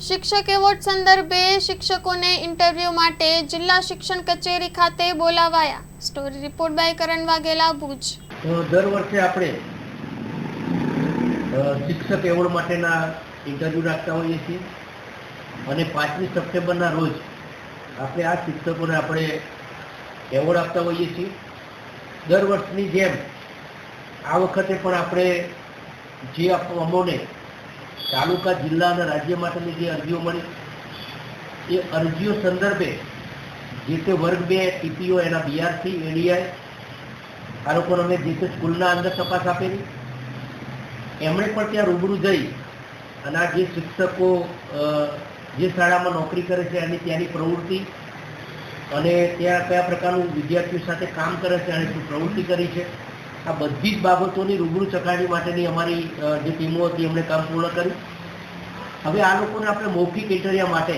શિક્ષક એવોર્ડ સંદર્ભે શિક્ષકોને ઇન્ટરવ્યૂ માટે જિલ્લા શિક્ષણ કચેરી ખાતે બોલાવાયા। સ્ટોરી રિપોર્ટ બાય કરણ વાઘેલા, ભુજ। દર વર્ષે આપણે શિક્ષક એવોર્ડ માટેના ઇન્ટરવ્યૂ રાખતા હોઈએ છીએ અને 5મી સપ્ટેમ્બરના રોજ આપણે આ શિક્ષકોને આપણે એવોર્ડ આપતા હોઈએ છીએ। દર વર્ષની જેમ આ વખતે પણ આપણે જે અમોને તાલુકા, જિલ્લા અને રાજ્ય માટેની જે અરજીઓ મળી એ અરજીઓ સંદર્ભે જે તે વર્ગ 2 ટીપીઓ, એના બીઆરસી, એડીઆઈ આ લોકોને અમે જે તે સ્કૂલના અંદર તપાસ આપેલી। એમણે પણ ત્યાં રૂબરૂ જઈ અને આ જે શિક્ષકો જે શાળામાં નોકરી કરે છે એની ત્યાંની પ્રવૃત્તિ અને ત્યાં કયા પ્રકારનું વિદ્યાર્થીઓ સાથે કામ કરે છે અને શું પ્રવૃત્તિ કરી છે, આ બધી જ બાબતોની રૂબરૂ ચકાસણી માટેની અમારી જે ટીમો હતી એમણે કામ પૂર્ણ કર્યું। હવે આ લોકોને આપણે મૌખિક ઇન્ટરવ્યૂ માટે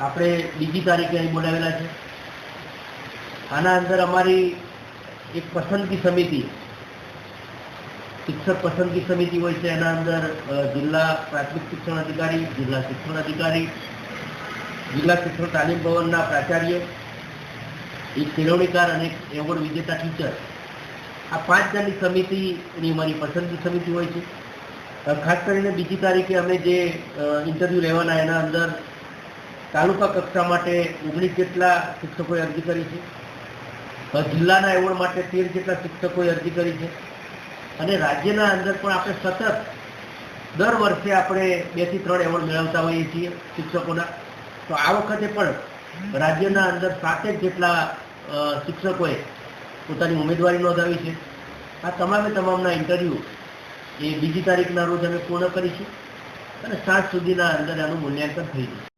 આપણે બીજી તારીખે અહીં બોલાવેલા છે। આના અંદર અમારી એક પસંદગી સમિતિ, શિક્ષક પસંદગી સમિતિ હોય છે। એના અંદર જિલ્લા પ્રાથમિક શિક્ષણ અધિકારી, જિલ્લા શિક્ષણ અધિકારી, જિલ્લા શિક્ષણ તાલીમ ભવનના પ્રાચાર્ય, એક કેળવણીકાર અને એવોર્ડ વિજેતા ટીચર, આ 5 જણની સમિતિની અમારી પસંદગી સમિતિ હોય છે। ખાસ કરીને બીજી તારીખે અમે જે ઇન્ટરવ્યૂ લેવાના એના અંદર તાલુકા કક્ષા માટે 19 જેટલા શિક્ષકોએ અરજી કરી છે, જિલ્લાના એવોર્ડ માટે 13 જેટલા શિક્ષકોએ અરજી કરી છે અને રાજ્યના અંદર પણ આપણે સતત દર વર્ષે આપણે 2 થી 3 એવોર્ડ મેળવતા હોઈએ છીએ શિક્ષકોના। તો આ વખતે પણ રાજ્યના અંદર 7 જેટલા શિક્ષકોએ પોતાની ઉમેદવારી નોંધાવી છે। આ તમામના ઇન્ટરવ્યૂ એ બીજી તારીખના રોજ અમે પૂર્ણ કરીશું અને 7 સુધીના અંદર આનું મૂલ્યાંકન થઈ જશે।